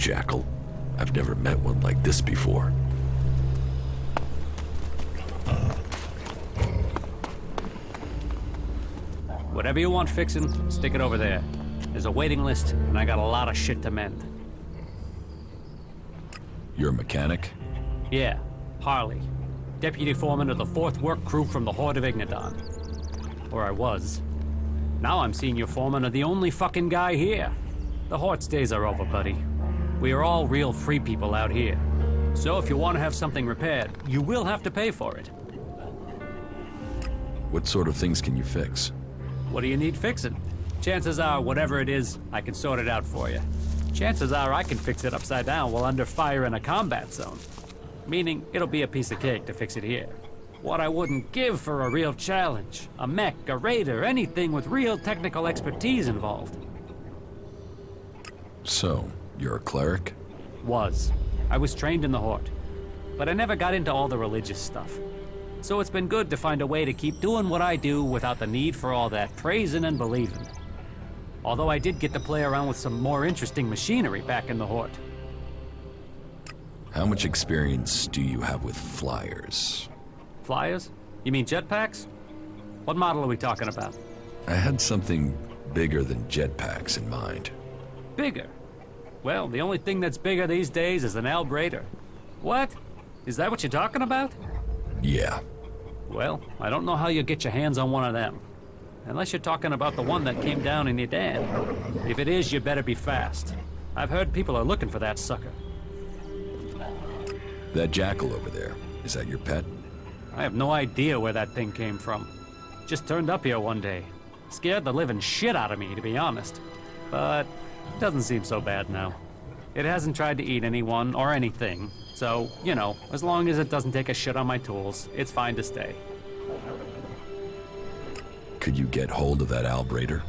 jackal. I've never met one like this before. Whatever you want fixing, stick it over there. There's a waiting list, and I got a lot of shit to mend. You're a mechanic? Yeah, Harley. Deputy foreman of the 4th work crew from the Horde of Ignadon. Or I was. Now I'm senior foreman of the only fucking guy here. The Horde's days are over, buddy. We are all real free people out here. So if you want to have something repaired, you will have to pay for it. What sort of things can you fix? What do you need fixing? Chances are, whatever it is, I can sort it out for you. Chances are I can fix it upside down while under fire in a combat zone. Meaning, it'll be a piece of cake to fix it here. What I wouldn't give for a real challenge. A mech, a raider, anything with real technical expertise involved. So, you're a cleric? Was. I was trained in the Horde. But I never got into all the religious stuff. So it's been good to find a way to keep doing what I do without the need for all that praising and believing. Although I did get to play around with some more interesting machinery back in the Horde. How much experience do you have with flyers? Flyers? You mean jetpacks? What model are we talking about? I had something bigger than jetpacks in mind. Bigger? Well, the only thing that's bigger these days is an Albraider. What? Is that what you're talking about? Yeah. Well, I don't know how you'll get your hands on one of them. Unless you're talking about the one that came down in Edan. If it is, you better be fast. I've heard people are looking for that sucker. That jackal over there, is that your pet? I have no idea where that thing came from. Just turned up here one day. Scared the living shit out of me, to be honest. But it doesn't seem so bad now. It hasn't tried to eat anyone or anything. So, you know, as long as it doesn't take a shit on my tools, it's fine to stay. Could you get hold of that Albraider?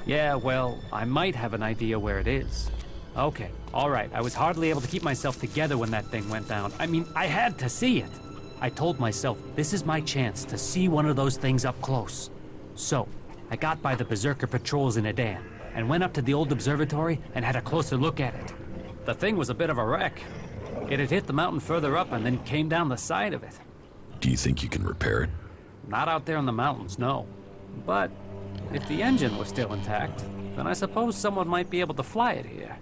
Yeah, well, I might have an idea where it is. Okay, alright, I was hardly able to keep myself together when that thing went down. I mean, I had to see it. I told myself, this is my chance to see one of those things up close. So, I got by the Berserker patrols in Edan, and went up to the old observatory and had a closer look at it. The thing was a bit of a wreck. It had hit the mountain further up and then came down the side of it. Do you think you can repair it? Not out there in the mountains, no. But if the engine was still intact, then I suppose someone might be able to fly it here.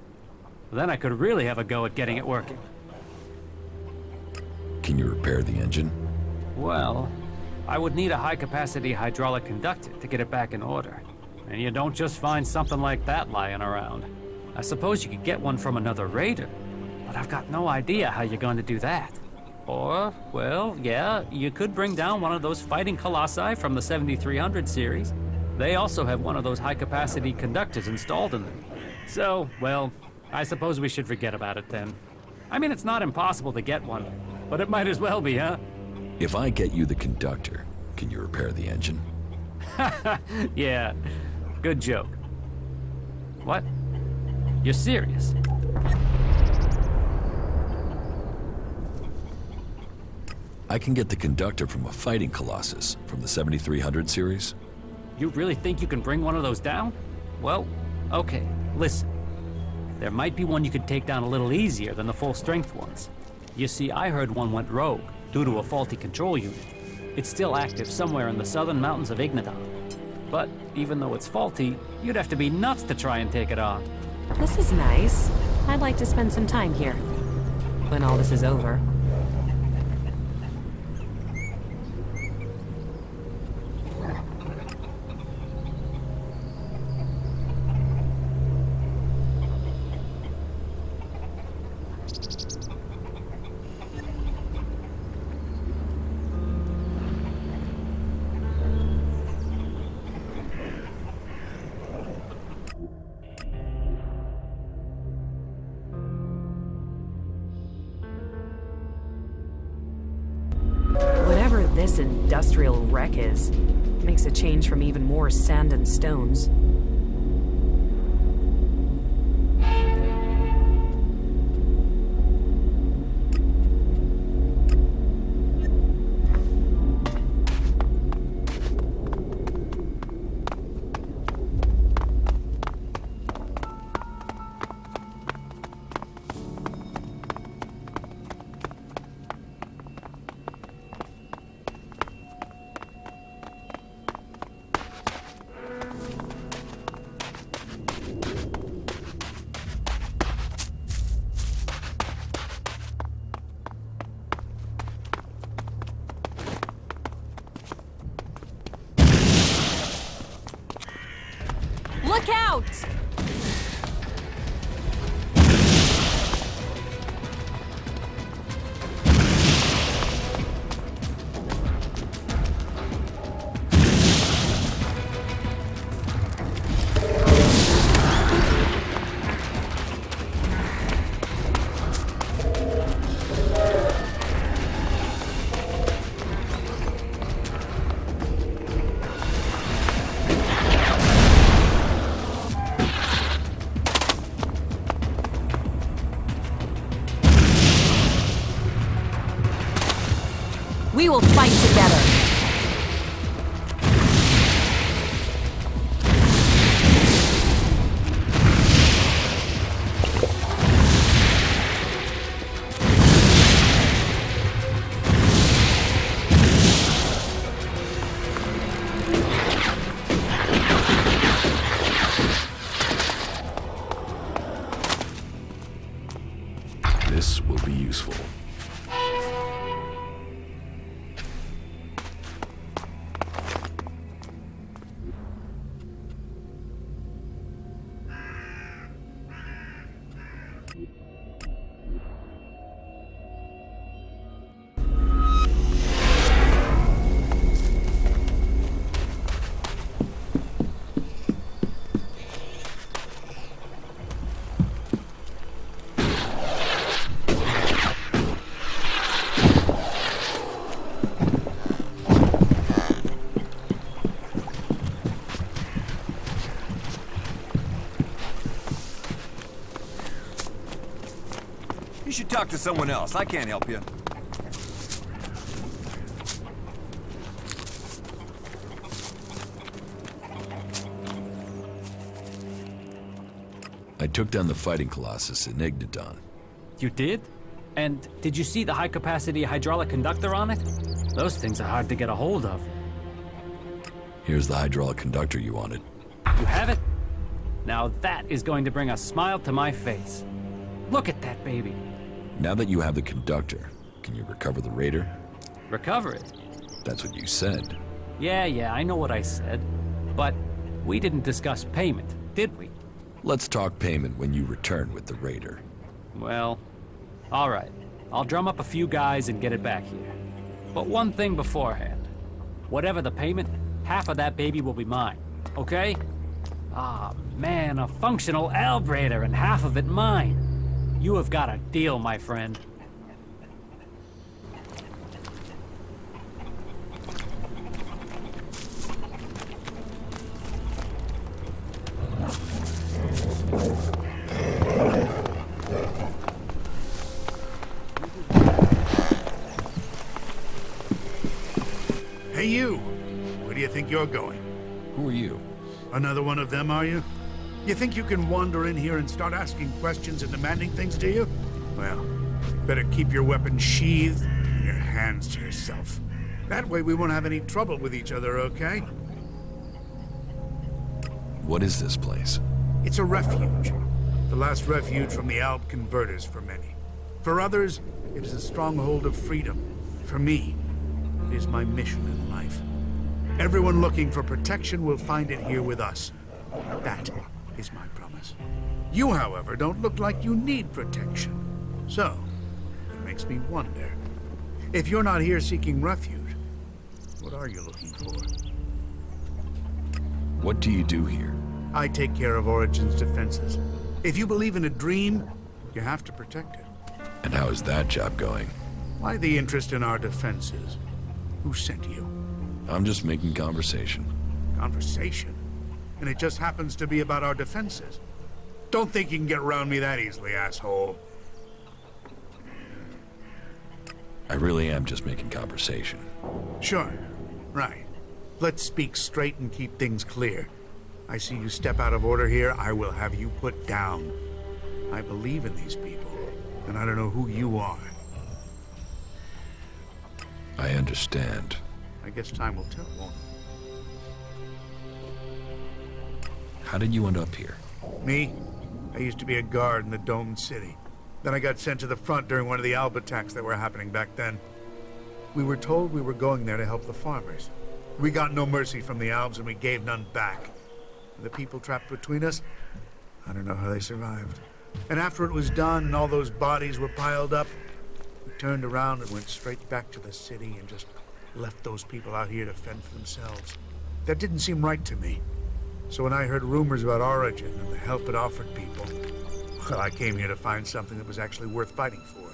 Then I could really have a go at getting it working. Can you repair the engine? Well, I would need a high-capacity hydraulic conductor to get it back in order. And you don't just find something like that lying around. I suppose you could get one from another raider, but I've got no idea how you're going to do that. Or, well, yeah, you could bring down one of those fighting colossi from the 7300 series. They also have one of those high-capacity conductors installed in them. So, well, I suppose we should forget about it then. I mean, it's not impossible to get one, but it might as well be, huh? If I get you the conductor, can you repair the engine? Yeah, good joke. What? You're serious? I can get the conductor from a fighting colossus from the 7300 series. You really think you can bring one of those down? Well, okay, listen. There might be one you could take down a little easier than the full-strength ones. You see, I heard one went rogue due to a faulty control unit. It's still active somewhere in the southern mountains of Ignadon. But even though it's faulty, you'd have to be nuts to try and take it on. This is nice. I'd like to spend some time here. When all this is over. This industrial wreck is. Makes a change from even more sand and stones. Look out! We will fight together. This will be useful. You should talk to someone else. I can't help you. I took down the fighting colossus in Igniton. You did? And did you see the high-capacity hydraulic conductor on it? Those things are hard to get a hold of. Here's the hydraulic conductor you wanted. You have it? Now that is going to bring a smile to my face. Look at that baby. Now that you have the conductor, can you recover the raider? Recover it? That's what you said. Yeah, I know what I said. But we didn't discuss payment, did we? Let's talk payment when you return with the raider. Well, all right. I'll drum up a few guys and get it back here. But one thing beforehand. Whatever the payment, half of that baby will be mine, okay? Ah, man, a functional albrader and half of it mine. You have got a deal, my friend. Hey, you! Where do you think you're going? Who are you? Another one of them, are you? You think you can wander in here and start asking questions and demanding things, do you? Well, better keep your weapons sheathed and your hands to yourself. That way we won't have any trouble with each other, okay? What is this place? It's a refuge. The last refuge from the Alb converters for many. For others, it is a stronghold of freedom. For me, it is my mission in life. Everyone looking for protection will find it here with us. That is my promise. You, however, don't look like you need protection. So, it makes me wonder. If you're not here seeking refuge, what are you looking for? What do you do here? I take care of Origin's defenses. If you believe in a dream, you have to protect it. And how is that job going? Why the interest in our defenses? Who sent you? I'm just making conversation. Conversation? And it just happens to be about our defenses. Don't think you can get around me that easily, asshole. I really am just making conversation. Sure. Right. Let's speak straight and keep things clear. I see you step out of order here, I will have you put down. I believe in these people, and I don't know who you are. I understand. I guess time will tell, won't it? How did you end up here? Me? I used to be a guard in the domed city. Then I got sent to the front during one of the Alb attacks that were happening back then. We were told we were going there to help the farmers. We got no mercy from the Albs and we gave none back. And the people trapped between us, I don't know how they survived. And after it was done and all those bodies were piled up, we turned around and went straight back to the city and just left those people out here to fend for themselves. That didn't seem right to me. So when I heard rumors about Origin and the help it offered people, well, I came here to find something that was actually worth fighting for.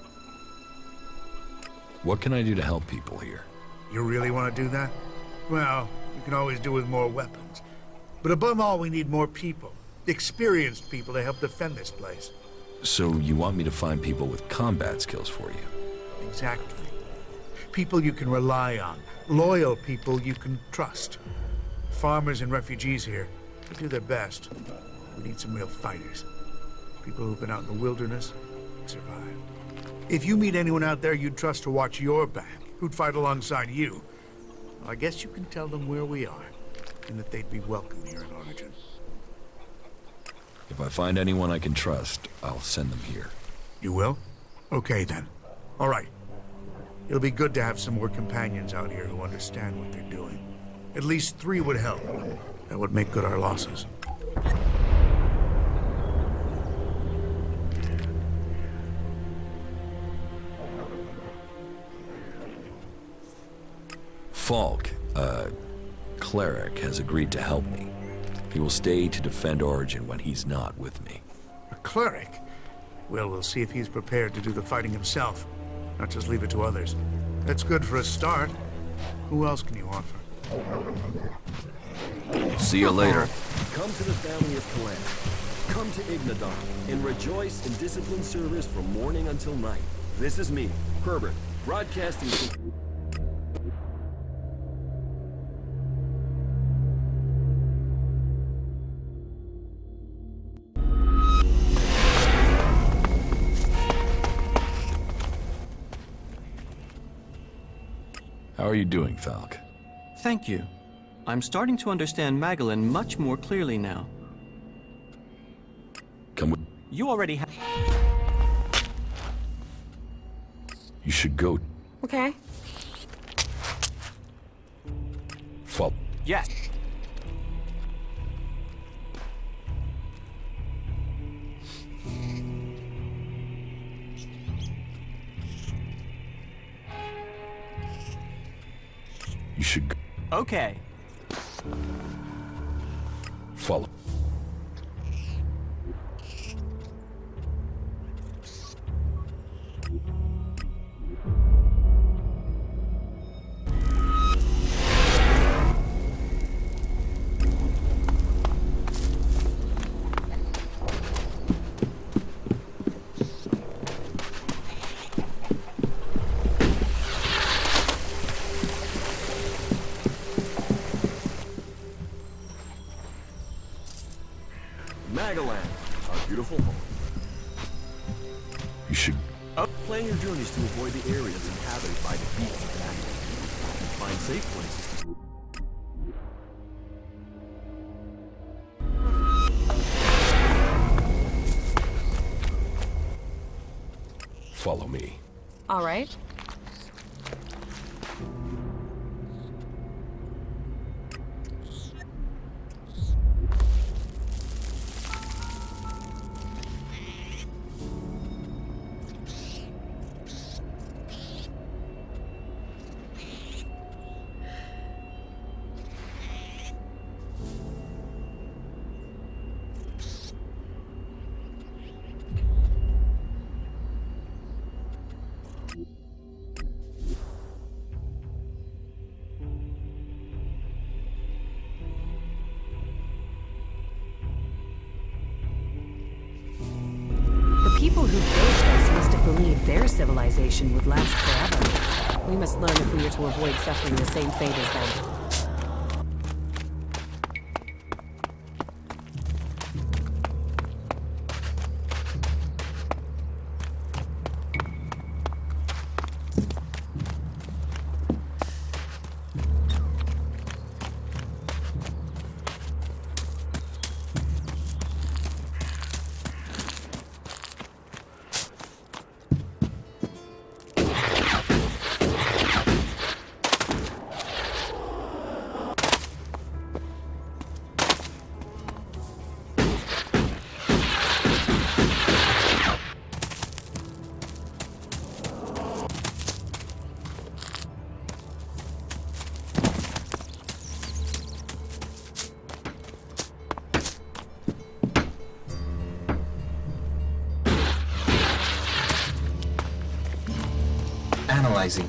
What can I do to help people here? You really want to do that? Well, you can always do with more weapons. But above all, we need more people. Experienced people to help defend this place. So you want me to find people with combat skills for you? Exactly. People you can rely on. Loyal people you can trust. Farmers and refugees here, they do their best. We need some real fighters. People who've been out in the wilderness and survived. If you meet anyone out there you'd trust to watch your back, who'd fight alongside you, well, I guess you can tell them where we are, and that they'd be welcome here in Origin. If I find anyone I can trust, I'll send them here. You will? Okay then. All right. It'll be good to have some more companions out here who understand what they're doing. At least 3 would help. That would make good our losses. Falk, a cleric, has agreed to help me. He will stay to defend Origin when he's not with me. A cleric? Well, we'll see if he's prepared to do the fighting himself, not just leave it to others. That's good for a start. Who else can you offer? See you later. Come to the family of Calamity. Come to Ignadon and rejoice in disciplined service from morning until night. This is me, Herbert, broadcasting from... How are you doing, Falk? Thank you. I'm starting to understand Magellan much more clearly now. Come with... You already have... You should go. Okay. Falk. Yes. You should go. Okay. Follow. Magellan, our beautiful home. You should... Plan your journeys to avoid the areas inhabited by the beasts of Magellan. And find safe places to... Follow me. All right. People who built this must have believed their civilization would last forever. We must learn if we are to avoid suffering the same fate as them. Analyzing.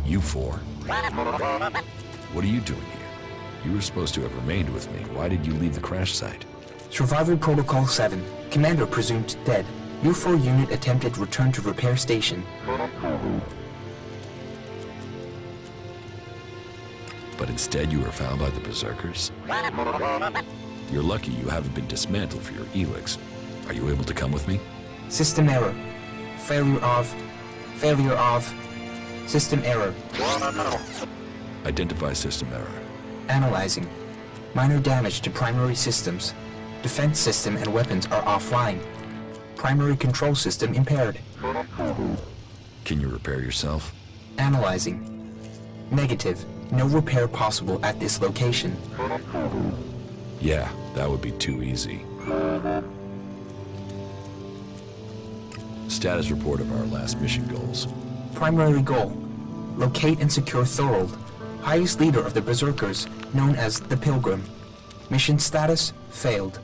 You four? What are you doing here? You were supposed to have remained with me. Why did you leave the crash site? Survival Protocol 7. Commander presumed dead. U4 unit attempted return to repair station. But instead you were found by the Berserkers? You're lucky you haven't been dismantled for your Elex. Are you able to come with me? System error. Failure of. System error. Identify system error. Analyzing. Minor damage to primary systems. Defense system and weapons are offline. Primary control system impaired. Can you repair yourself? Analyzing. Negative. No repair possible at this location. Yeah, that would be too easy. Status report of our last mission goals. Primary goal. Locate and secure Thorold, highest leader of the Berserkers, known as the Pilgrim. Mission status, failed.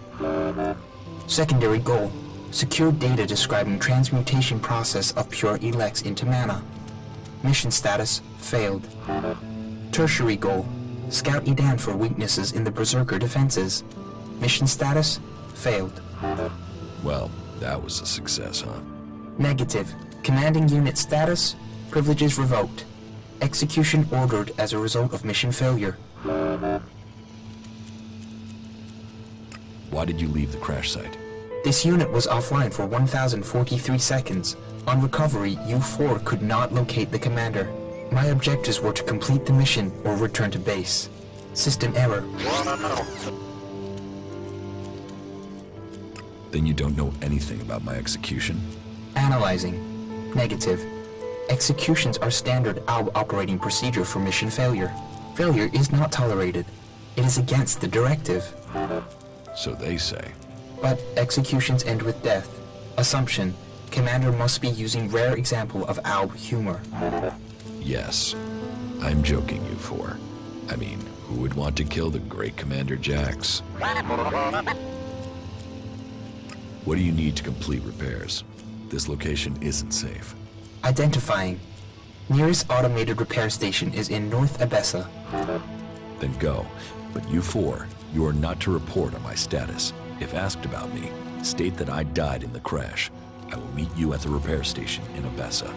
Secondary goal. Secure data describing transmutation process of pure Elex into mana. Mission status, failed. Tertiary goal. Scout Edan for weaknesses in the Berserker defenses. Mission status, failed. Well, that was a success, huh? Negative. Commanding unit status, privileges revoked. Execution ordered as a result of mission failure. Why did you leave the crash site? This unit was offline for 1,043 seconds. On recovery, U4 could not locate the commander. My objectives were to complete the mission or return to base. System error. Then you don't know anything about my execution? Analyzing. Negative. Executions are standard ALB operating procedure for mission failure. Failure is not tolerated. It is against the directive. So they say. But executions end with death. Assumption. Commander must be using rare example of ALB humor. Yes. I'm joking, you four. I mean, who would want to kill the great Commander Jax? What do you need to complete repairs? This location isn't safe. Identifying. Nearest automated repair station is in North Abessa. Then go. But you four, you are not to report on my status. If asked about me, state that I died in the crash. I will meet you at the repair station in Abessa.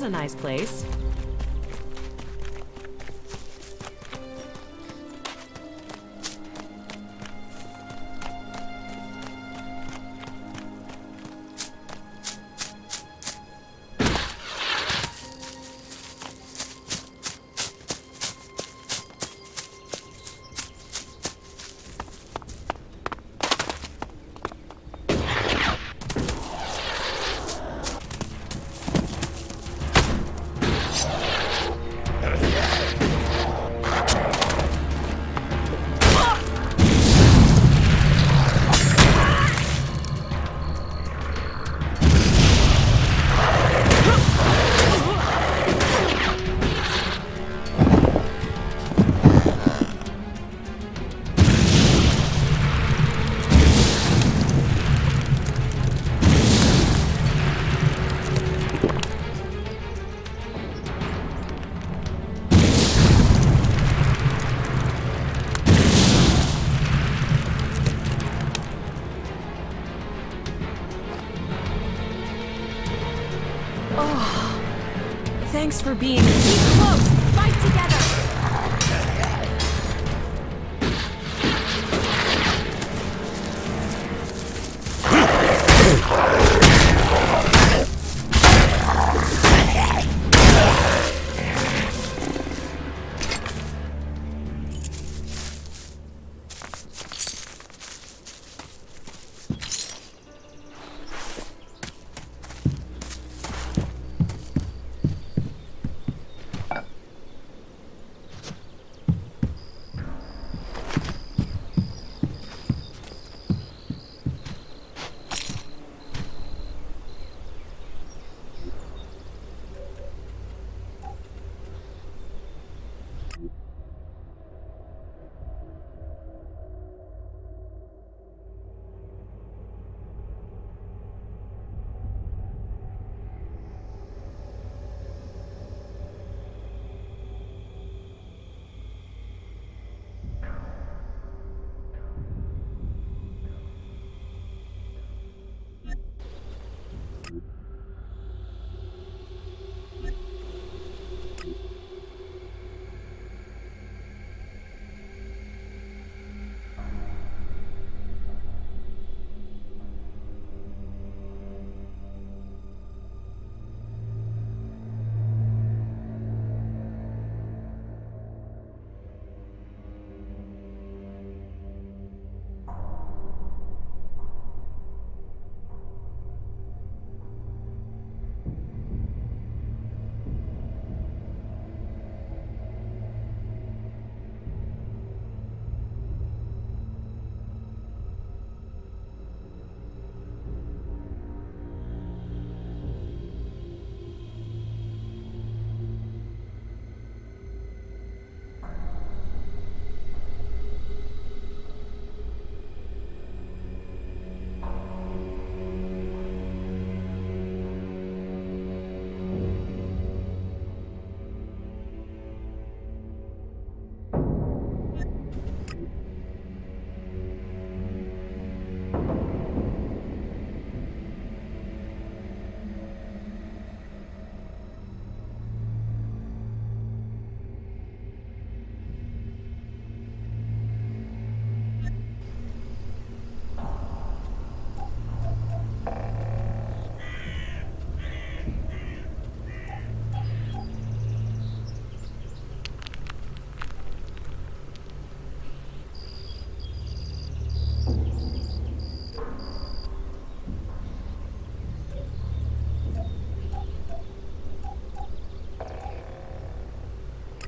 a nice place. Thanks for being keep close. Fight together.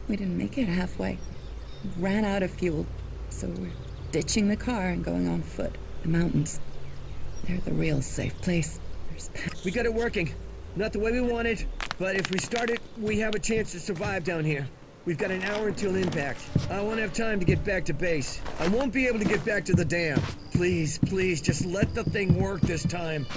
We didn't make it halfway. We ran out of fuel, so we're ditching the car and going on foot. The mountains. They're the real safe place. We got it working. Not the way we wanted, but if we start it, we have a chance to survive down here. We've got an hour until impact. I won't have time to get back to base. I won't be able to get back to the dam. Please, please, just let the thing work this time.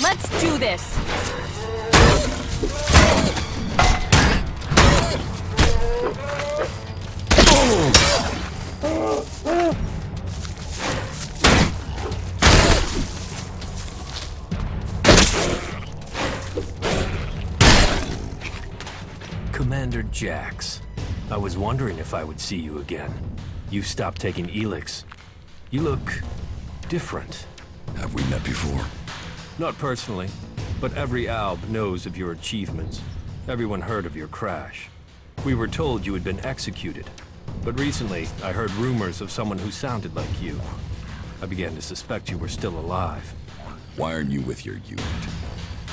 Let's do this! Commander Jax, I was wondering if I would see you again. You stopped taking Elex. You look different. Have we met before? Not personally, but every Alb knows of your achievements. Everyone heard of your crash. We were told you had been executed, but recently I heard rumors of someone who sounded like you. I began to suspect you were still alive. Why aren't you with your unit?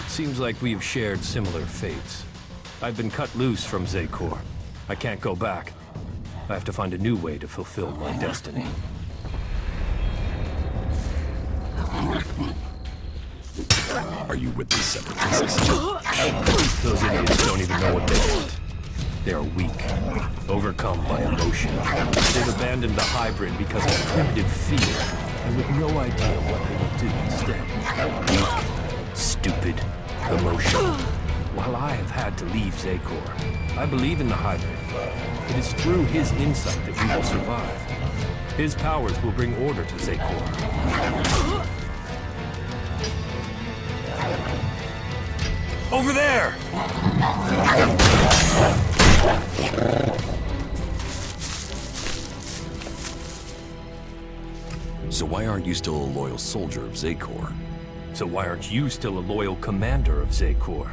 It seems like we've shared similar fates. I've been cut loose from Zekor. I can't go back. I have to find a new way to fulfill my destiny. Are you with these separatists? Those idiots don't even know what they want. They are weak, overcome by emotion. They've abandoned the hybrid because of primitive fear, and with no idea what they will do instead. Weak, stupid, emotional. While I have had to leave Zekor, I believe in the hybrid. It is through his insight that we will survive. His powers will bring order to Zekor. Over there! So why aren't you still a loyal soldier of Zekor? So why aren't you still a loyal commander of Zekor?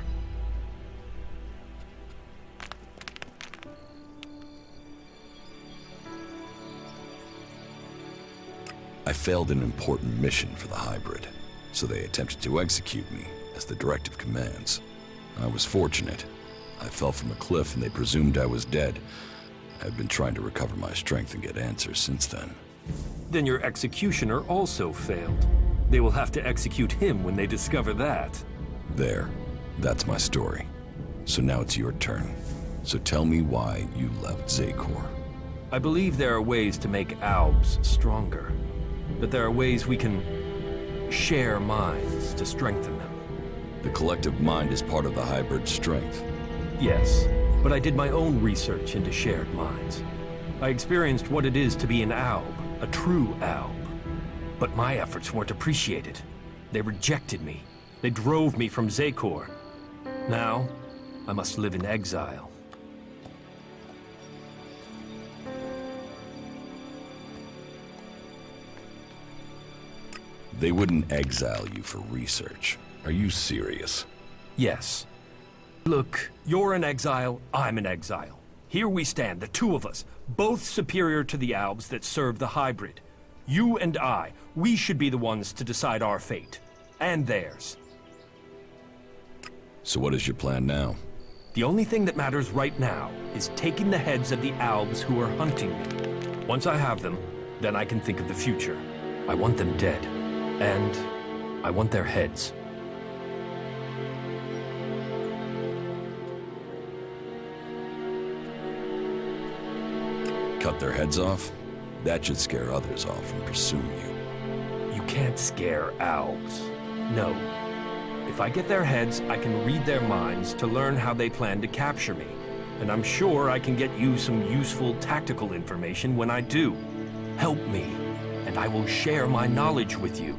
I failed an important mission for the hybrid, so they attempted to execute me, as the directive commands. I was fortunate. I fell from a cliff and they presumed I was dead. I've been trying to recover my strength and get answers since then. Then your executioner also failed. They will have to execute him when they discover that. There. That's my story. So now it's your turn. So tell me why you left Zekor. I believe there are ways to make Albs stronger. But there are ways we can share minds to strengthen them. The collective mind is part of the hybrid's strength. Yes, but I did my own research into shared minds. I experienced what it is to be an Alb, a true Alb. But my efforts weren't appreciated. They rejected me. They drove me from Zekor. Now, I must live in exile. They wouldn't exile you for research. Are you serious? Yes. Look, you're in exile, I'm in exile. Here we stand, the two of us, both superior to the Albs that serve the hybrid. You and I, we should be the ones to decide our fate. And theirs. So what is your plan now? The only thing that matters right now is taking the heads of the Albs who are hunting me. Once I have them, then I can think of the future. I want them dead. And I want their heads. Cut their heads off? That should scare others off from pursuing you. You can't scare Albs. No. If I get their heads, I can read their minds to learn how they plan to capture me. And I'm sure I can get you some useful tactical information when I do. Help me, and I will share my knowledge with you.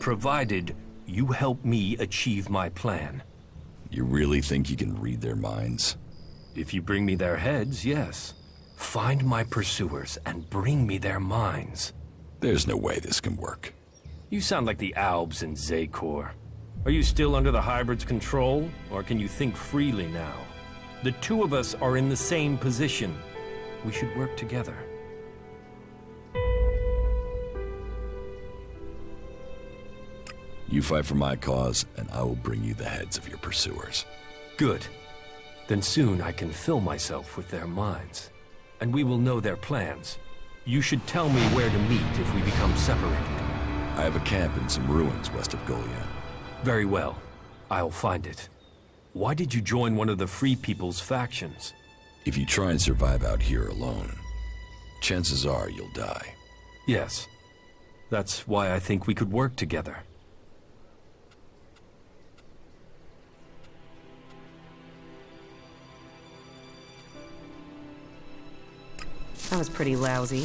Provided you help me achieve my plan. You really think you can read their minds? If you bring me their heads, yes. Find my pursuers and bring me their minds. There's no way this can work. You sound like the Albs in Zekor. Are you still under the hybrid's control, or can you think freely now? The two of us are in the same position. We should work together. You fight for my cause, and I will bring you the heads of your pursuers. Good. Then soon I can fill myself with their minds, and we will know their plans. You should tell me where to meet if we become separated. I have a camp in some ruins west of Goliad. Very well. I'll find it. Why did you join one of the Free People's factions? If you try and survive out here alone, chances are you'll die. Yes. That's why I think we could work together. That was pretty lousy.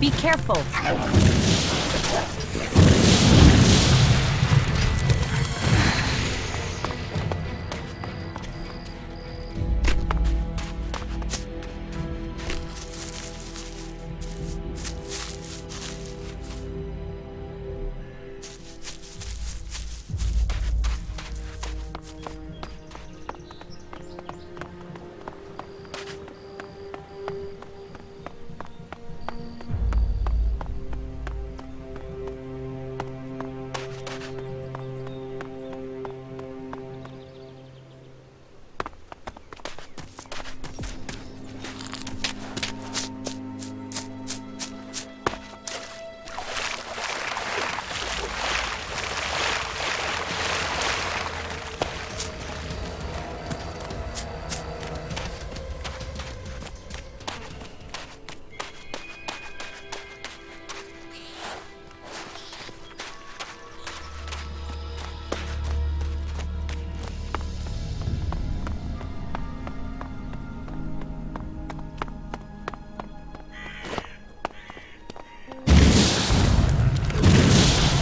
Be careful.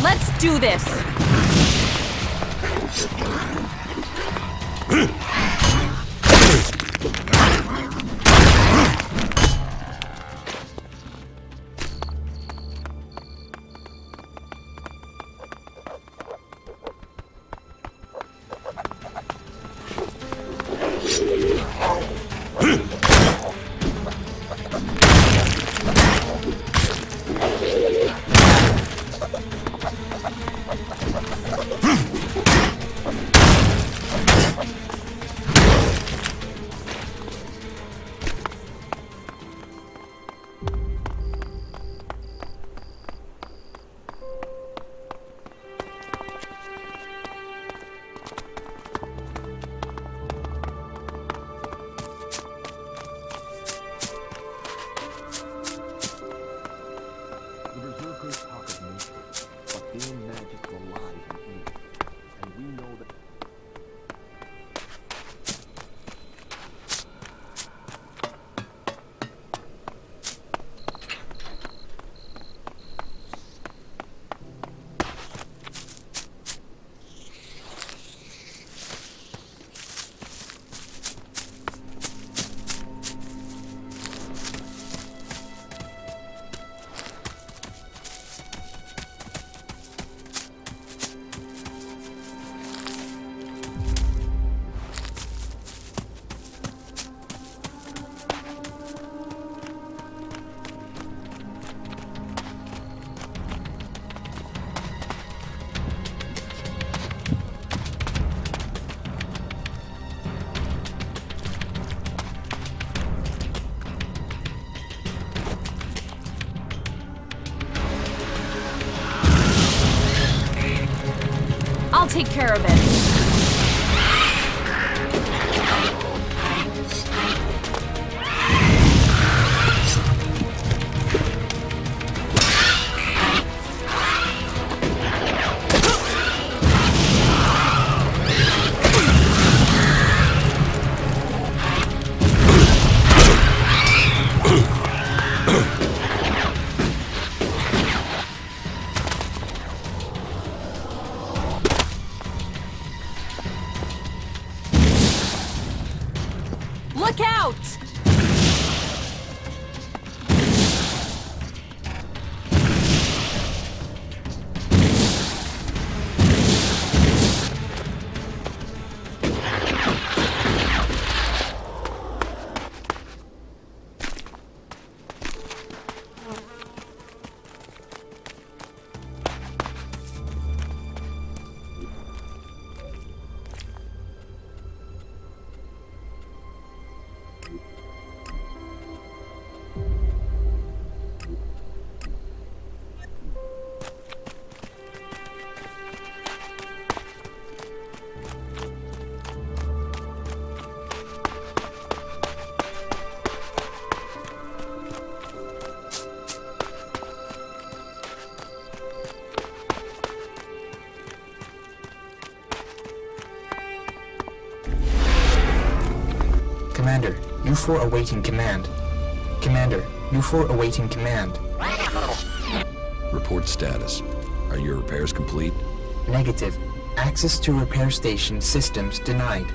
Let's do this! I'll take care of it. Look out! Commander, U4 awaiting command. Commander, U4 awaiting command. Report status. Are your repairs complete? Negative. Access to repair station systems denied.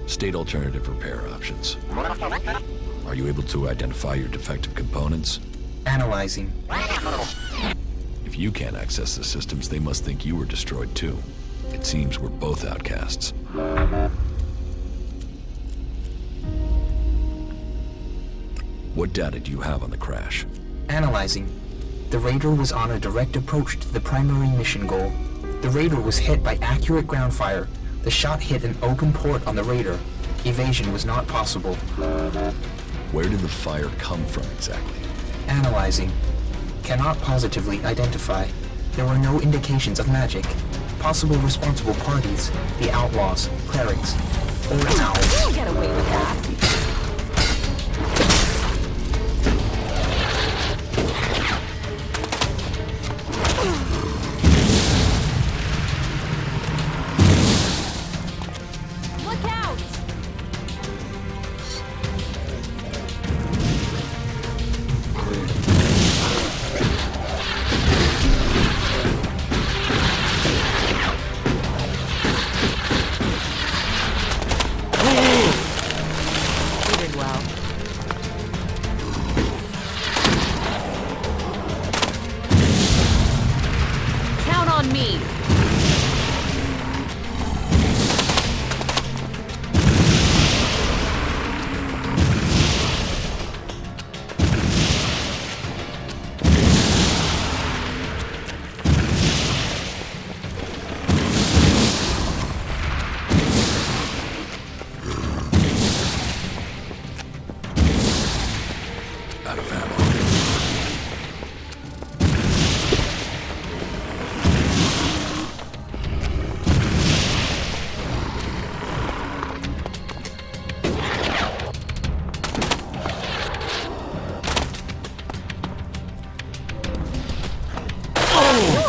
State alternative repair options. Are you able to identify your defective components? Analyzing. If you can't access the systems, they must think you were destroyed too. It seems we're both outcasts. What data do you have on the crash? Analyzing. The raider was on a direct approach to the primary mission goal. The raider was hit by accurate ground fire. The shot hit an open port on the raider. Evasion was not possible. Where did the fire come from exactly? Analyzing. Cannot positively identify. There were no indications of magic. Possible responsible parties, the outlaws, clerics, or an owl. You'll get away with that.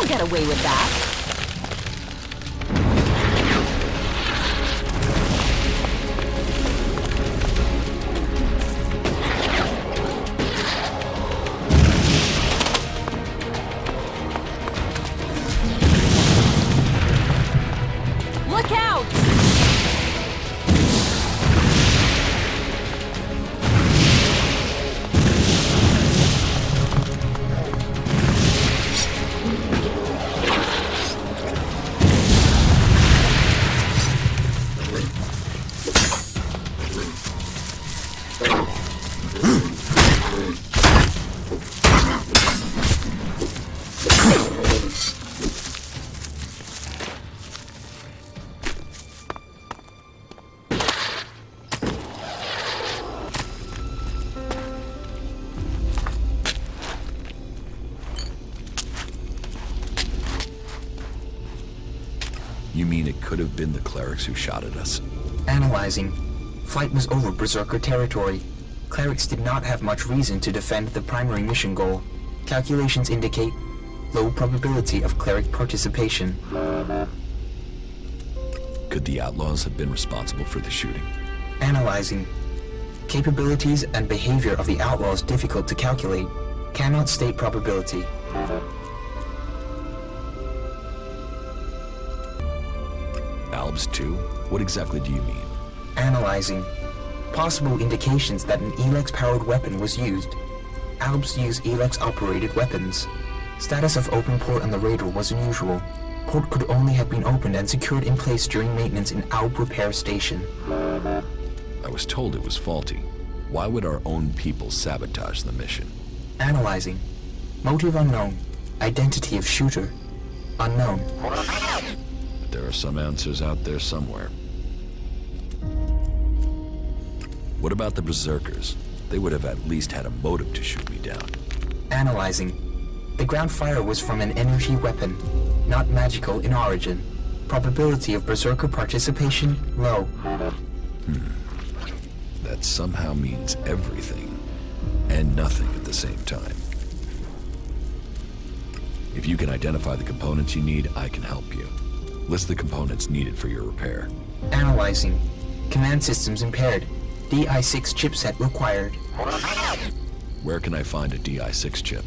Get away with that. Look out! mean it could have been the clerics who shot at us? Analyzing. Flight was over Berserker territory. Clerics did not have much reason to defend the primary mission goal. Calculations indicate low probability of cleric participation. Could the outlaws have been responsible for the shooting? Analyzing. Capabilities and behavior of the outlaws difficult to calculate. Cannot state probability. Albs too? What exactly do you mean? Analyzing. Possible indications that an Elex-powered weapon was used. Albs use Elex-operated weapons. Status of open port on the radar was unusual. Port could only have been opened and secured in place during maintenance in Alb repair station. I was told it was faulty. Why would our own people sabotage the mission? Analyzing. Motive unknown. Identity of shooter unknown. But there are some answers out there somewhere. What about the Berserkers? They would have at least had a motive to shoot me down. Analyzing. The ground fire was from an energy weapon, not magical in origin. Probability of Berserker participation low. That somehow means everything and nothing at the same time. If you can identify the components you need, I can help you. List the components needed for your repair. Analyzing. Command systems impaired. DI6 chipset required. Where can I find a DI6 chip?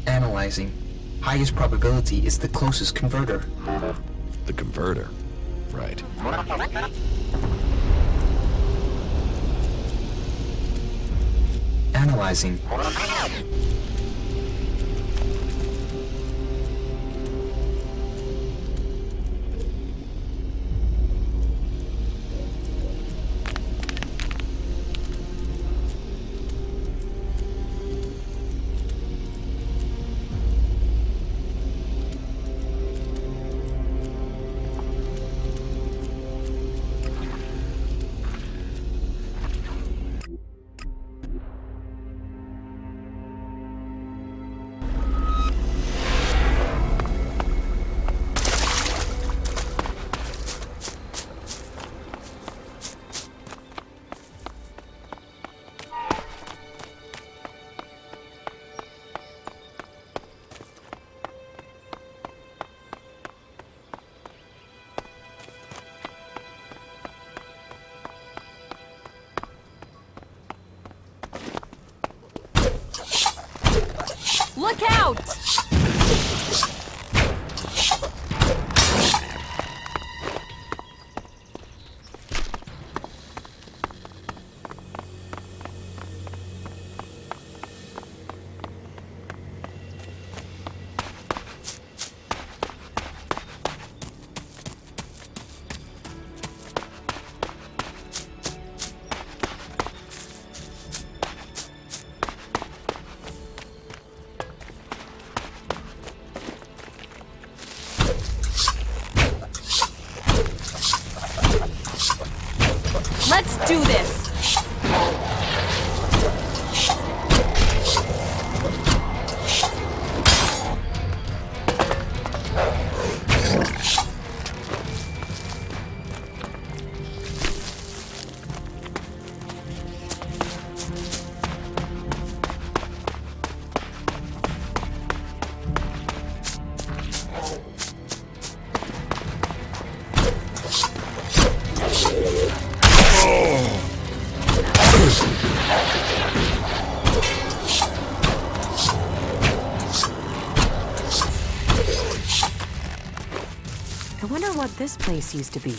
Analyzing. Highest probability is the closest converter. The converter? Right. Analyzing. Look out! Let's do this! I wonder what this place used to be.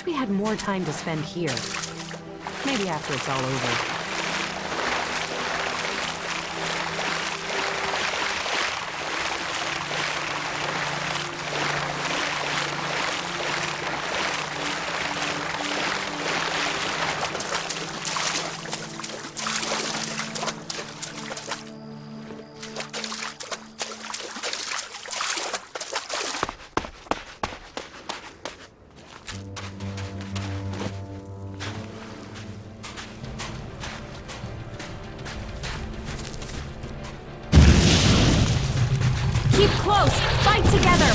wish we had more time to spend here. Maybe after it's all over. Keep close! Fight together!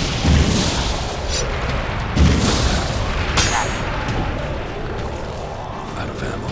Out of ammo.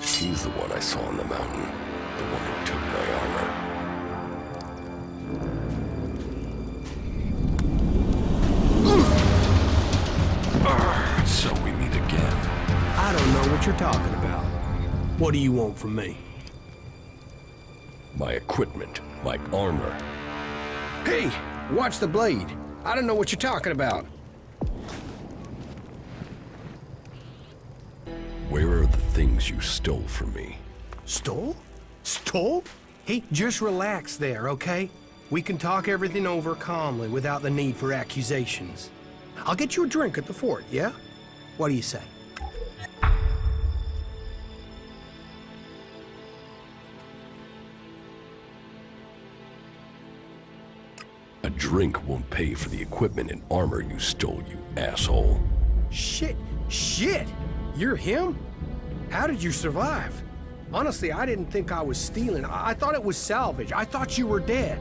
He's the one I saw on the mountain. The one who took my armor. So we meet again. I don't know what you're talking about. What do you want from me? My equipment, my armor. Hey, watch the blade. I don't know what you're talking about. Where are the things you stole from me? Stole? Stole? Hey, just relax there, okay? We can talk everything over calmly without the need for accusations. I'll get you a drink at the fort, yeah? What do you say? A drink won't pay for the equipment and armor you stole, you asshole. Shit! You're him? How did you survive? Honestly, I didn't think I was stealing. I thought it was salvage. I thought you were dead.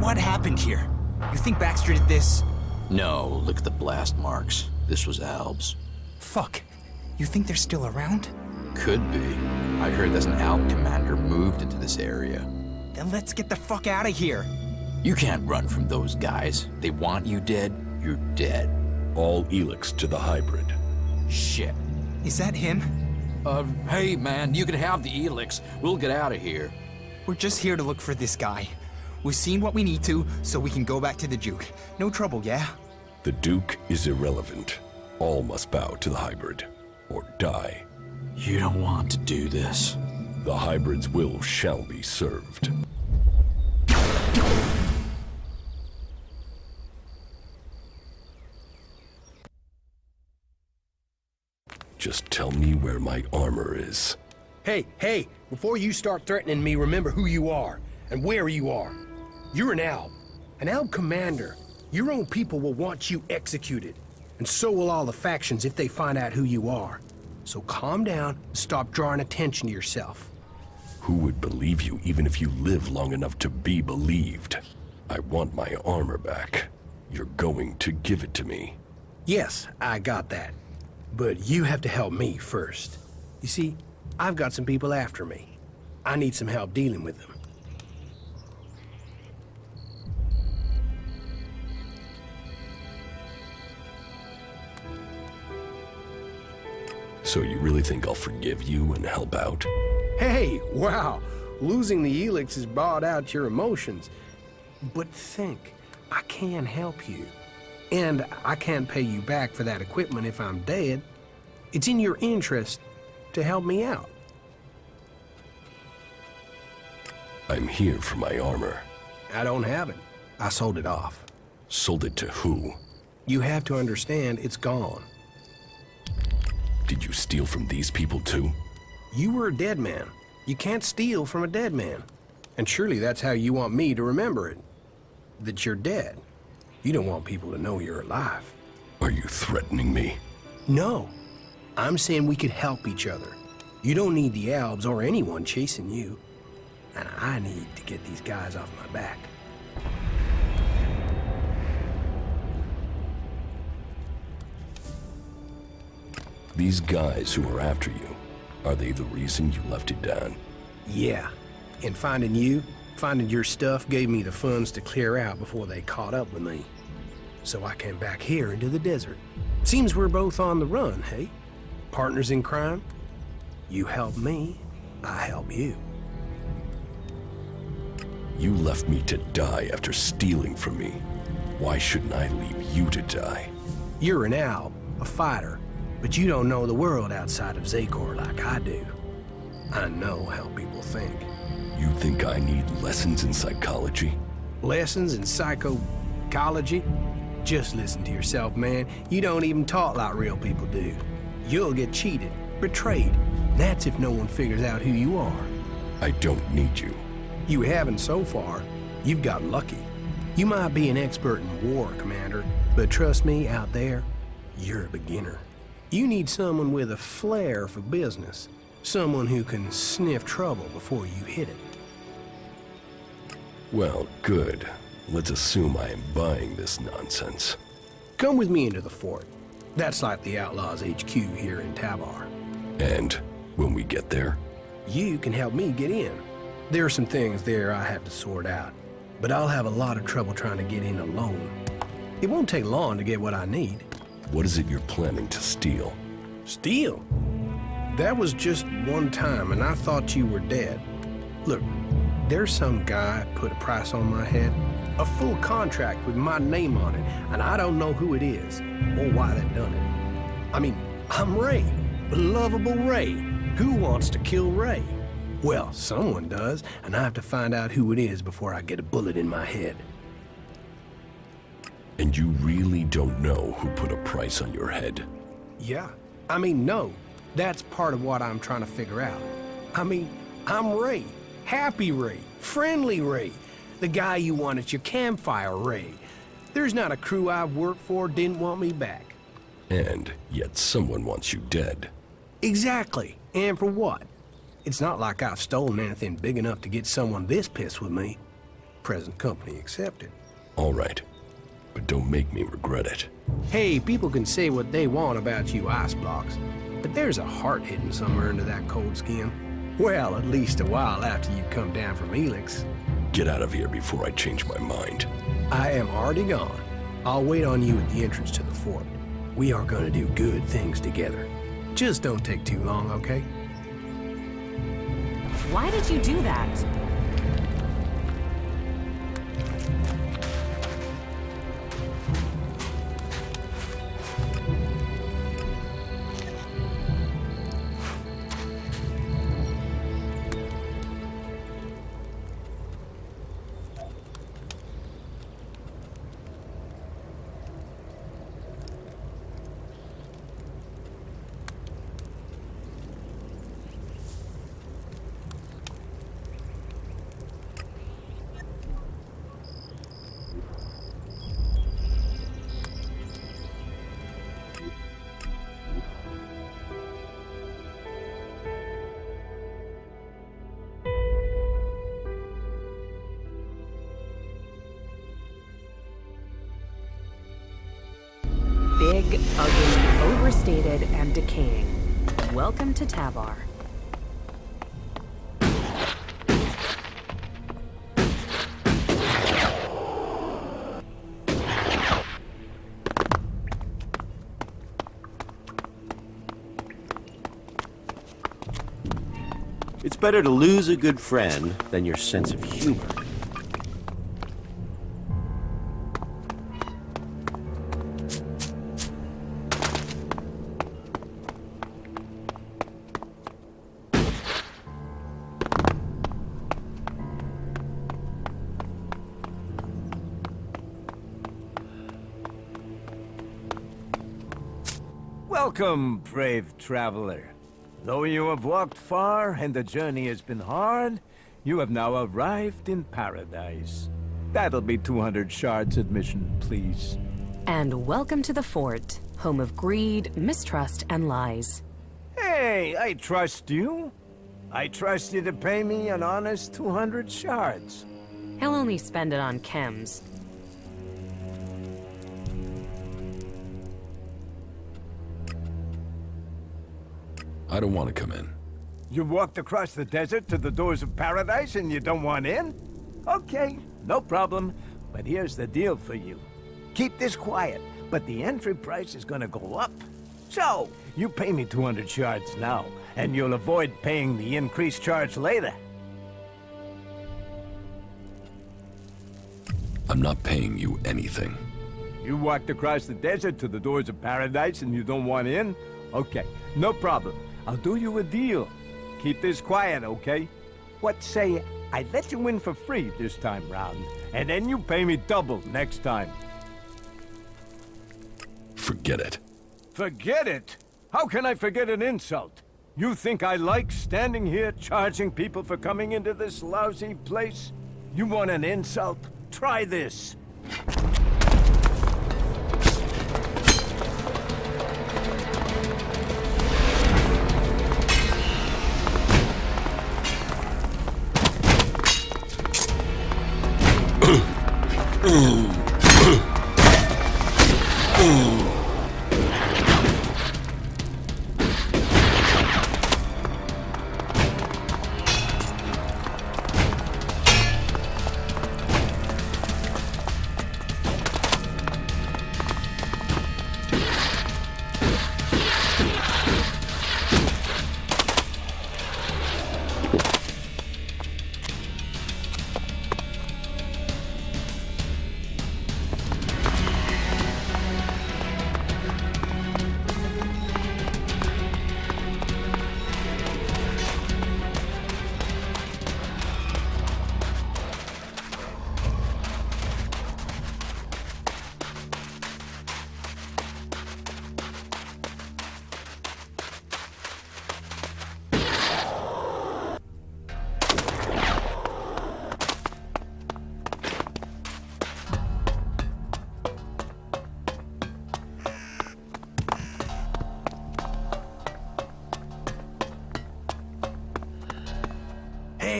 What happened here? You think Baxter did this? No, look at the blast marks. This was Alb's. Fuck. You think they're still around? Could be. I heard that an Alb commander moved into this area. Then let's get the fuck out of here. You can't run from those guys. They want you dead, you're dead. All Elex to the hybrid. Shit. Is that him? Hey man, you can have the Elex. We'll get out of here. We're just here to look for this guy. We've seen what we need to, so we can go back to the Duke. No trouble, yeah? The Duke is irrelevant. All must bow to the hybrid, or die. You don't want to do this. The hybrid's will shall be served. Just tell me where my armor is. Hey, before you start threatening me, remember who you are and where you are. You're an Alb commander. Your own people will want you executed, and so will all the factions if they find out who you are. So calm down and stop drawing attention to yourself. Who would believe you even if you live long enough to be believed? I want my armor back. You're going to give it to me. Yes, I got that. But you have to help me first. You see, I've got some people after me. I need some help dealing with them. So you really think I'll forgive you and help out? Hey, wow. Losing the Elex has brought out your emotions. But think, I can help you. And I can't pay you back for that equipment if I'm dead. It's in your interest to help me out. I'm here for my armor. I don't have it. I sold it off. Sold it to who? You have to understand it's gone. Did you steal from these people too? You were a dead man. You can't steal from a dead man. And surely that's how you want me to remember it. That you're dead. You don't want people to know you're alive. Are you threatening me? No. I'm saying we could help each other. You don't need the Albs or anyone chasing you. And I need to get these guys off my back. These guys who are after you, are they the reason you left it down? Yeah. And finding you, finding your stuff gave me the funds to clear out before they caught up with me. So I came back here into the desert. Seems we're both on the run, hey? Partners in crime? You help me, I help you. You left me to die after stealing from me. Why shouldn't I leave you to die? You're an Alb, a fighter, but you don't know the world outside of Zakor like I do. I know how people think. You think I need lessons in psychology? Lessons in psychology? Just listen to yourself, man. You don't even talk like real people do. You'll get cheated, betrayed. That's if no one figures out who you are. I don't need you. You haven't so far. You've got lucky. You might be an expert in war, Commander, but trust me, out there, you're a beginner. You need someone with a flair for business. Someone who can sniff trouble before you hit it. Well, good. Let's assume I am buying this nonsense. Come with me into the fort. That's like the Outlaws HQ here in Tavar. And when we get there? You can help me get in. There are some things there I have to sort out, but I'll have a lot of trouble trying to get in alone. It won't take long to get what I need. What is it you're planning to steal? Steal? That was just one time, and I thought you were dead. Look, there's some guy put a price on my head. A full contract with my name on it, and I don't know who it is, or why they done it. I mean, I'm Ray, lovable Ray. Who wants to kill Ray? Well, someone does, and I have to find out who it is before I get a bullet in my head. And you really don't know who put a price on your head? Yeah. I mean, no. That's part of what I'm trying to figure out. I mean, I'm Ray. Happy Ray. Friendly Ray. The guy you want at your campfire, Ray. There's not a crew I've worked for didn't want me back. And yet someone wants you dead. Exactly. And for what? It's not like I've stolen anything big enough to get someone this pissed with me. Present company accepted. All right. But don't make me regret it. Hey, people can say what they want about you ice blocks, but there's a heart hidden somewhere under that cold skin. Well, at least a while after you come down from Elex. Get out of here before I change my mind. I am already gone. I'll wait on you at the entrance to the fort. We are gonna do good things together. Just don't take too long, okay? Why did you do that? Big, ugly, overstated, and decaying. Welcome to Tavar. It's better to lose a good friend than your sense of humor. Welcome, brave traveler. Though you have walked far and the journey has been hard, you have now arrived in paradise. That'll be 200 shards admission, please. And welcome to the fort, home of greed, mistrust, and lies. Hey, I trust you. I trust you to pay me an honest 200 shards. He'll only spend it on chems. I don't want to come in. You walked across the desert to the doors of paradise and you don't want in? Okay, no problem. But here's the deal for you. Keep this quiet, but the entry price is gonna go up. So, you pay me 200 shards now, and you'll avoid paying the increased charge later. I'm not paying you anything. You walked across the desert to the doors of paradise and you don't want in? Okay, no problem. I'll do you a deal. Keep this quiet, okay? What say I let you in for free this time round, and then you pay me double next time. Forget it. Forget it? How can I forget an insult? You think I like standing here charging people for coming into this lousy place? You want an insult? Try this.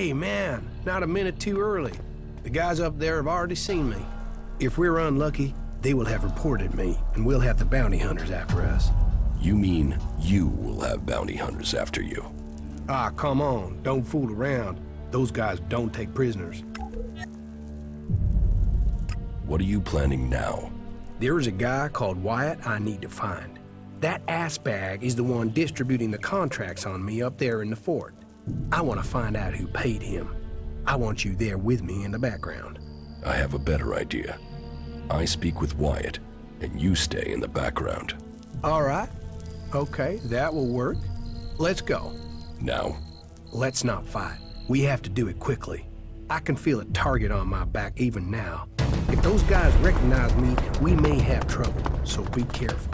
Hey, man, not a minute too early. The guys up there have already seen me. If we're unlucky, they will have reported me, and we'll have the bounty hunters after us. You mean you will have bounty hunters after you? Ah, come on, don't fool around. Those guys don't take prisoners. What are you planning now? There is a guy called Wyatt I need to find. That ass bag is the one distributing the contracts on me up there in the fort. I want to find out who paid him. I want you there with me in the background. I have a better idea. I speak with Wyatt, and you stay in the background. All right. Okay, that will work. Let's go. Now? Let's not fight. We have to do it quickly. I can feel a target on my back even now. If those guys recognize me, we may have trouble, so be careful.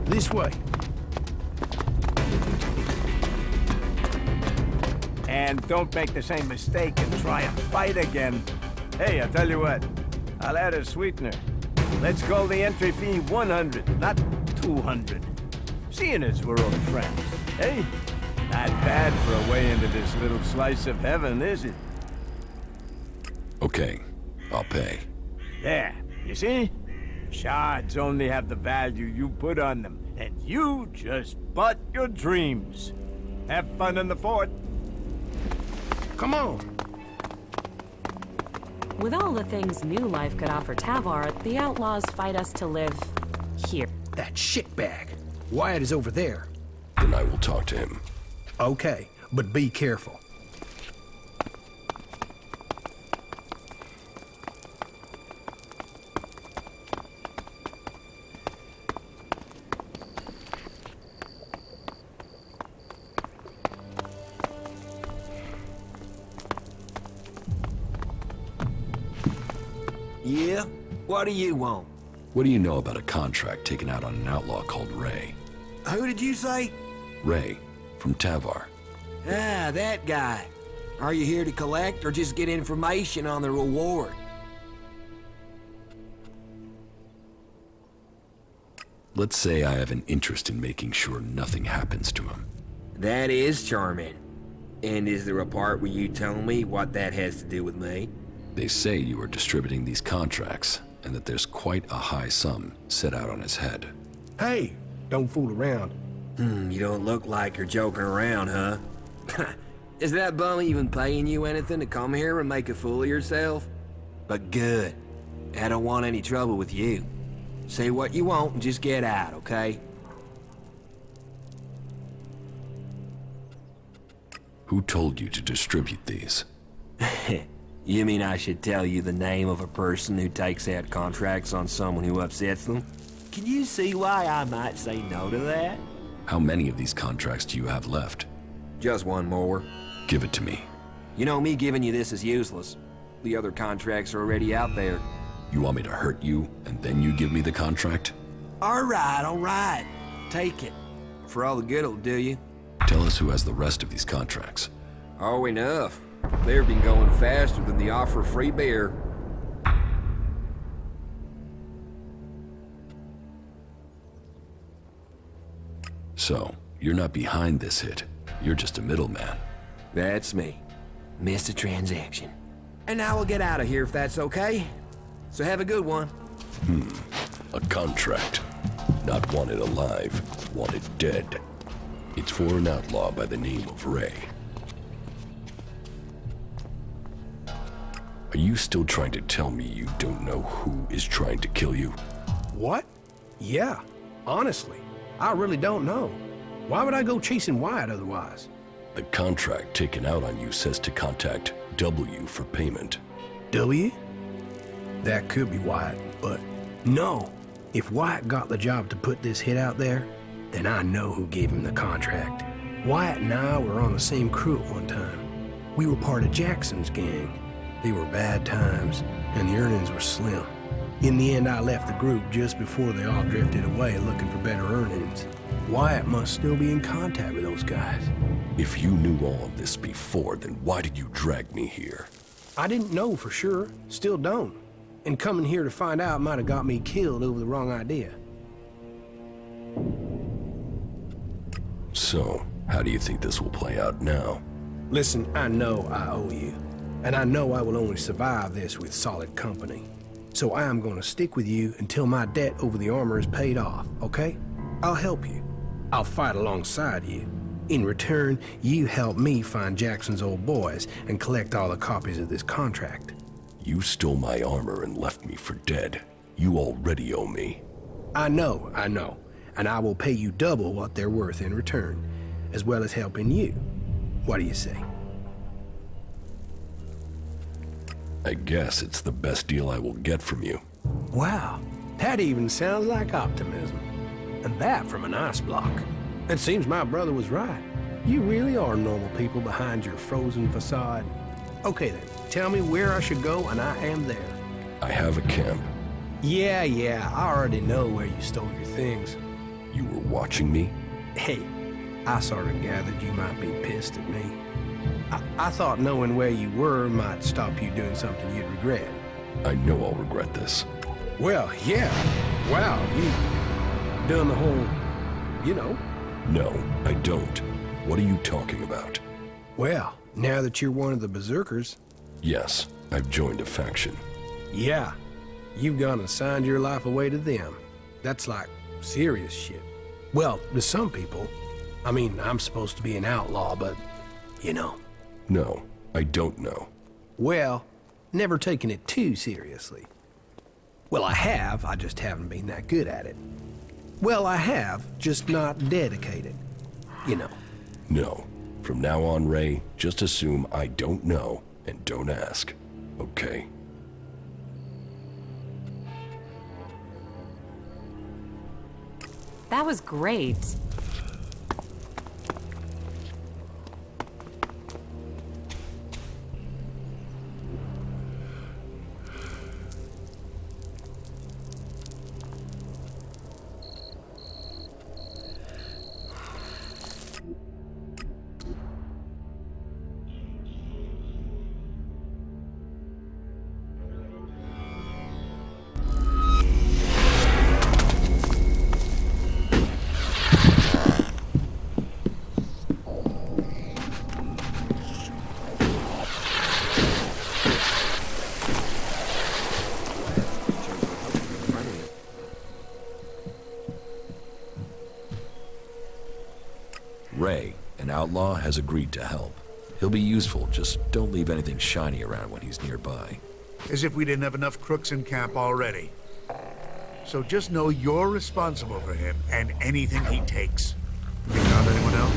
This way. And don't make the same mistake and try and fight again. Hey, I tell you what, I'll add a sweetener. Let's call the entry fee 100, not 200. Seeing as we're old friends, hey? Not bad for a way into this little slice of heaven, is it? Okay, I'll pay. There, you see? Shards only have the value you put on them, and you just bought your dreams. Have fun in the fort. Come on. With all the things new life could offer Tavar, the outlaws fight us to live here. That shitbag. Wyatt is over there. Then I will talk to him. Okay, but be careful. Yeah? What do you want? What do you know about a contract taken out on an outlaw called Ray? Who did you say? Ray, from Tavar. Ah, that guy. Are you here to collect or just get information on the reward? Let's say I have an interest in making sure nothing happens to him. That is charming. And is there a part where you tell me what that has to do with me? They say you are distributing these contracts, and that there's quite a high sum set out on his head. Hey, don't fool around. You don't look like you're joking around, huh? Is that bum even paying you anything to come here and make a fool of yourself? But good. I don't want any trouble with you. Say what you want and just get out, okay? Who told you to distribute these? You mean I should tell you the name of a person who takes out contracts on someone who upsets them? Can you see why I might say no to that? How many of these contracts do you have left? Just one more. Give it to me. You know, me giving you this is useless. The other contracts are already out there. You want me to hurt you, and then you give me the contract? All right. Take it. For all the good it'll do you. Tell us who has the rest of these contracts. Oh, enough. They've been going faster than the offer of free beer. So, you're not behind this hit. You're just a middleman. That's me. Missed a transaction. And now we'll get out of here if that's okay. So have a good one. A contract. Not wanted alive, wanted dead. It's for an outlaw by the name of Ray. Are you still trying to tell me you don't know who is trying to kill you? What? Yeah, honestly, I really don't know. Why would I go chasing Wyatt otherwise? The contract taken out on you says to contact W for payment. W? That could be Wyatt, but no. If Wyatt got the job to put this hit out there, then I know who gave him the contract. Wyatt and I were on the same crew at one time. We were part of Jackson's gang. They were bad times, and the earnings were slim. In the end, I left the group just before they all drifted away looking for better earnings. Wyatt must still be in contact with those guys. If you knew all of this before, then why did you drag me here? I didn't know for sure, still don't. And coming here to find out might have got me killed over the wrong idea. So, how do you think this will play out now? Listen, I know I owe you. And I know I will only survive this with solid company. So I am going to stick with you until my debt over the armor is paid off, okay? I'll help you. I'll fight alongside you. In return, you help me find Jackson's old boys and collect all the copies of this contract. You stole my armor and left me for dead. You already owe me. I know. And I will pay you double what they're worth in return, as well as helping you. What do you say? I guess it's the best deal I will get from you. Wow, that even sounds like optimism. And that from an ice block. It seems my brother was right. You really are normal people behind your frozen facade. Okay then, tell me where I should go and I am there. I have a camp. Yeah, I already know where you stole your things. You were watching me? Hey, I sort of gathered you might be pissed at me. I thought knowing where you were might stop you doing something you'd regret. I know I'll regret this. Well, yeah. Wow, you done the whole, you know. No, I don't. What are you talking about? Well, now that you're one of the Berserkers... Yes, I've joined a faction. Yeah, you've gone and signed your life away to them. That's like serious shit. Well, to some people. I mean, I'm supposed to be an outlaw, but, you know. No, I don't know. Well, Never taken it too seriously. Well, I have, I just haven't been that good at it. Well, I have, just not dedicated. You know. No. From now on, Ray, just assume I don't know and don't ask. Okay? That was great. Ray, an outlaw, has agreed to help. He'll be useful, just don't leave anything shiny around when he's nearby. As if we didn't have enough crooks in camp already. So just know you're responsible for him and anything he takes. You found anyone else?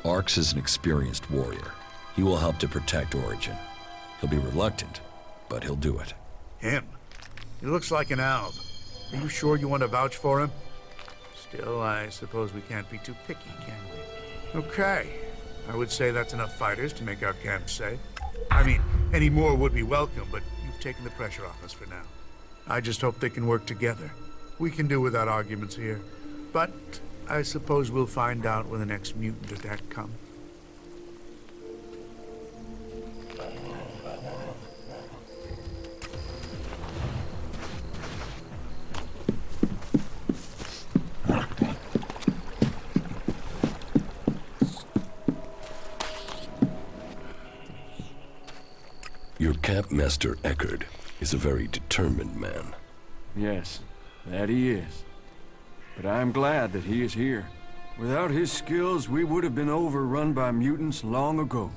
Arx is an experienced warrior. He will help to protect Origin. He'll be reluctant, but he'll do it. Him? He looks like an alb. Are you sure you want to vouch for him? Still, I suppose we can't be too picky, can we? Okay. I would say that's enough fighters to make our camp safe. I mean, any more would be welcome, but you've taken the pressure off us for now. I just hope they can work together. We can do without arguments here. But I suppose we'll find out when the next mutant attack comes. Your campmaster, Eckerd, is a very determined man. Yes, that he is. But I'm glad that he is here. Without his skills, we would have been overrun by mutants long ago.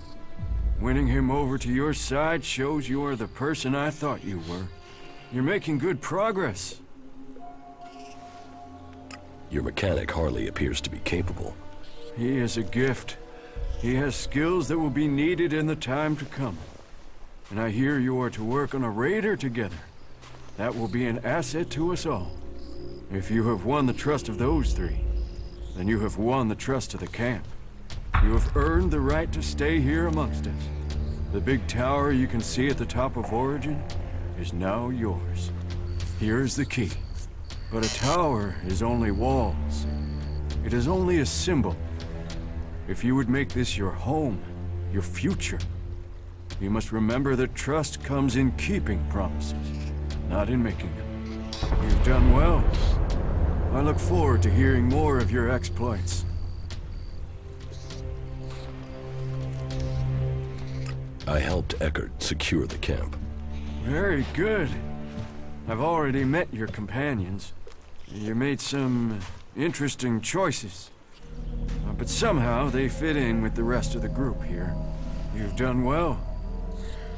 Winning him over to your side shows you are the person I thought you were. You're making good progress. Your mechanic Harley appears to be capable. He is a gift. He has skills that will be needed in the time to come. And I hear you are to work on a raider together. That will be an asset to us all. If you have won the trust of those three, then you have won the trust of the camp. You have earned the right to stay here amongst us. The big tower you can see at the top of Origin is now yours. Here is the key. But a tower is only walls. It is only a symbol. If you would make this your home, your future, you must remember that trust comes in keeping promises, not in making them. You've done well. I look forward to hearing more of your exploits. I helped Eckerd secure the camp. Very good. I've already met your companions. You made some interesting choices. But somehow they fit in with the rest of the group here. You've done well.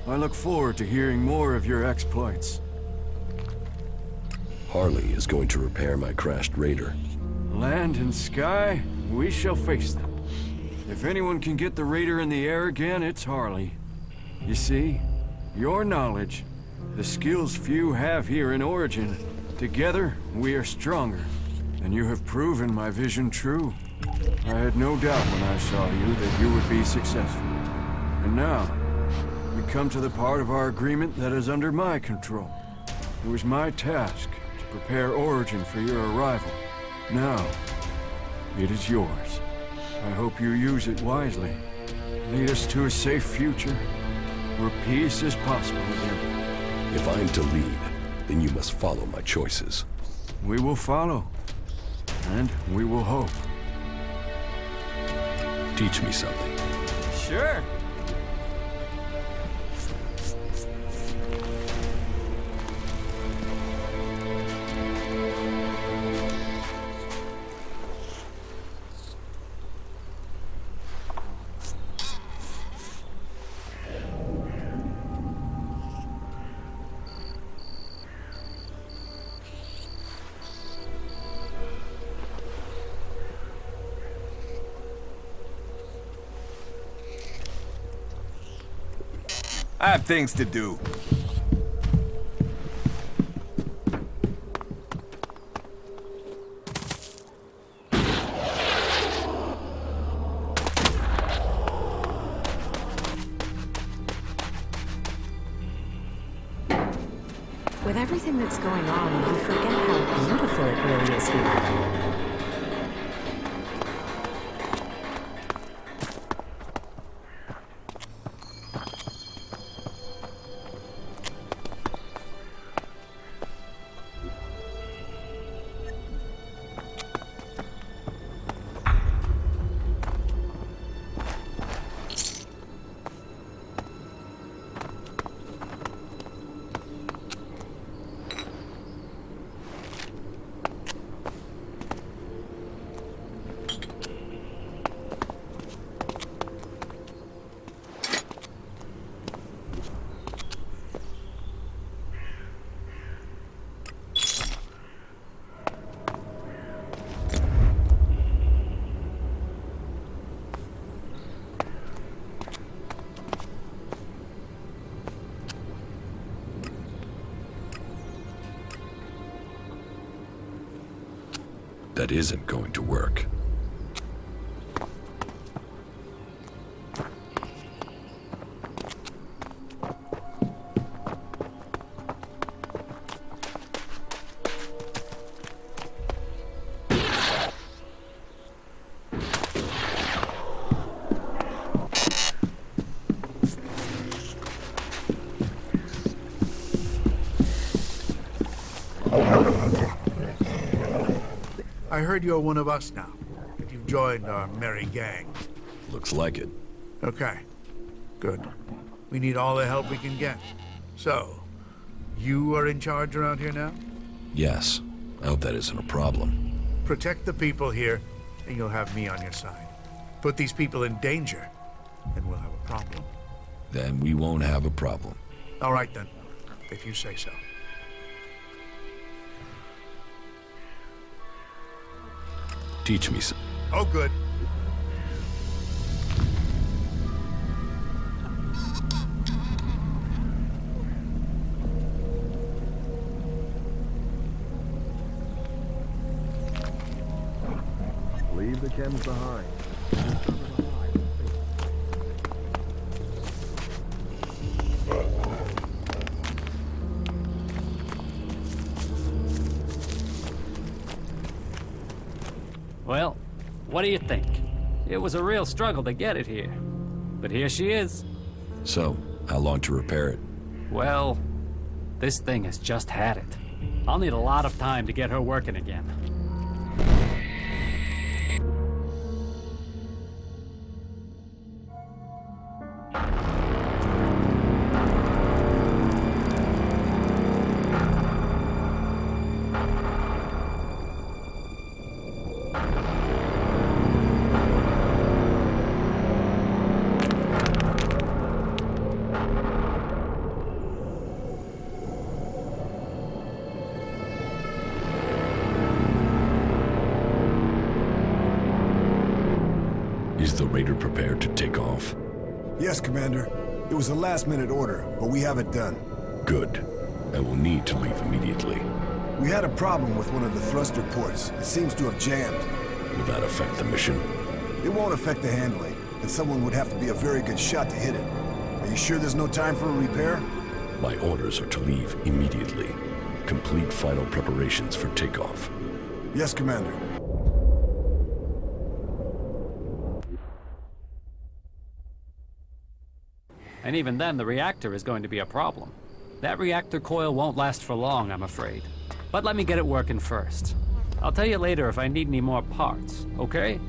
I look forward to hearing more of your exploits. Harley is going to repair my crashed raider. Land and sky, we shall face them. If anyone can get the raider in the air again, it's Harley. You see, your knowledge, the skills few have here in Origin, together we are stronger. And you have proven my vision true. I had no doubt when I saw you that you would be successful. And now, we come to the part of our agreement that is under my control. It was my task to prepare Origin for your arrival. Now, it is yours. I hope you use it wisely. Lead us to a safe future, where peace is possible again. If I'm to lead, then you must follow my choices. We will follow. And we will hope. Teach me something. Sure. I have things to do. With everything that's going on, you forget how beautiful it really is here. That isn't going to work. I heard you're one of us now, that you've joined our merry gang. Looks like it. Okay, good. We need all the help we can get. So, you are in charge around here now? Yes. I hope that isn't a problem. Protect the people here, and you'll have me on your side. Put these people in danger, and we'll have a problem. Then we won't have a problem. All right then, if you say so. Teach me some. Oh, good. Leave the chems behind. Well, what do you think? It was a real struggle to get it here. But here she is. So, how long to repair it? Well, this thing has just had it. I'll need a lot of time to get her working again. Is the raider prepared to take off? Yes, Commander. It was a last-minute order, but we have it done. Good. I will need to leave immediately. We had a problem with one of the thruster ports. It seems to have jammed. Will that affect the mission? It won't affect the handling, and someone would have to be a very good shot to hit it. Are you sure there's no time for a repair? My orders are to leave immediately. Complete final preparations for takeoff. Yes, Commander. And even then, the reactor is going to be a problem. That reactor coil won't last for long, I'm afraid. But let me get it working first. I'll tell you later if I need any more parts, okay?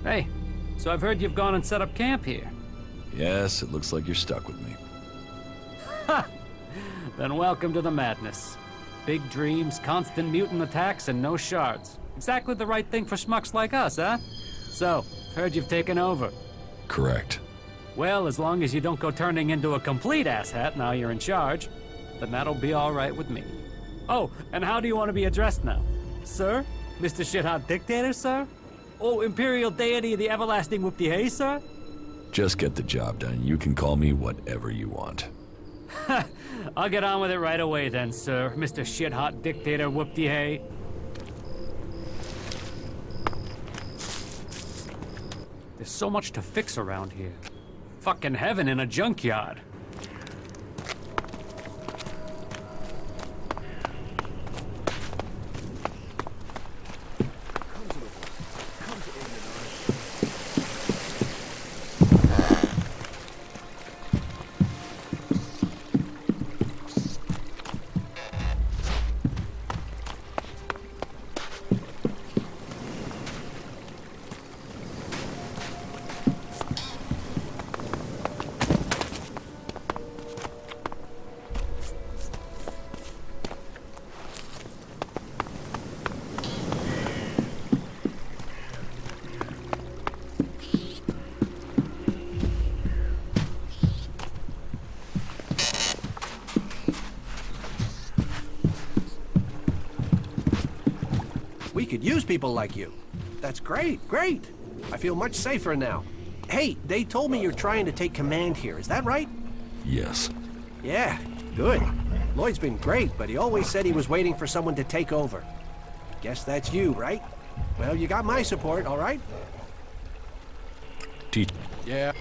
Hey, so I've heard you've gone and set up camp here. Yes, it looks like you're stuck with me. Ha! Then welcome to the madness. Big dreams, constant mutant attacks, and no shards. Exactly the right thing for schmucks like us, huh? So, heard you've taken over. Correct. Well, as long as you don't go turning into a complete asshat now you're in charge, then that'll be all right with me. Oh, and how do you want to be addressed now? Sir? Mr. Shithot Dictator, sir? Oh, Imperial Deity of the Everlasting Whoop-de-Hey, sir? Just get the job done. You can call me whatever you want. I'll get on with it right away then, sir, Mr. Shit-Hot Dictator Whoop-de-Hay. There's so much to fix around here. Fucking heaven in a junkyard. We could use people like you. That's great, great. I feel much safer now. Hey, they told me you're trying to take command here, is that right? Yes. Yeah, good. Lloyd's been great, but he always said he was waiting for someone to take over. Guess that's you, right? Well, you got my support, all right? Yeah.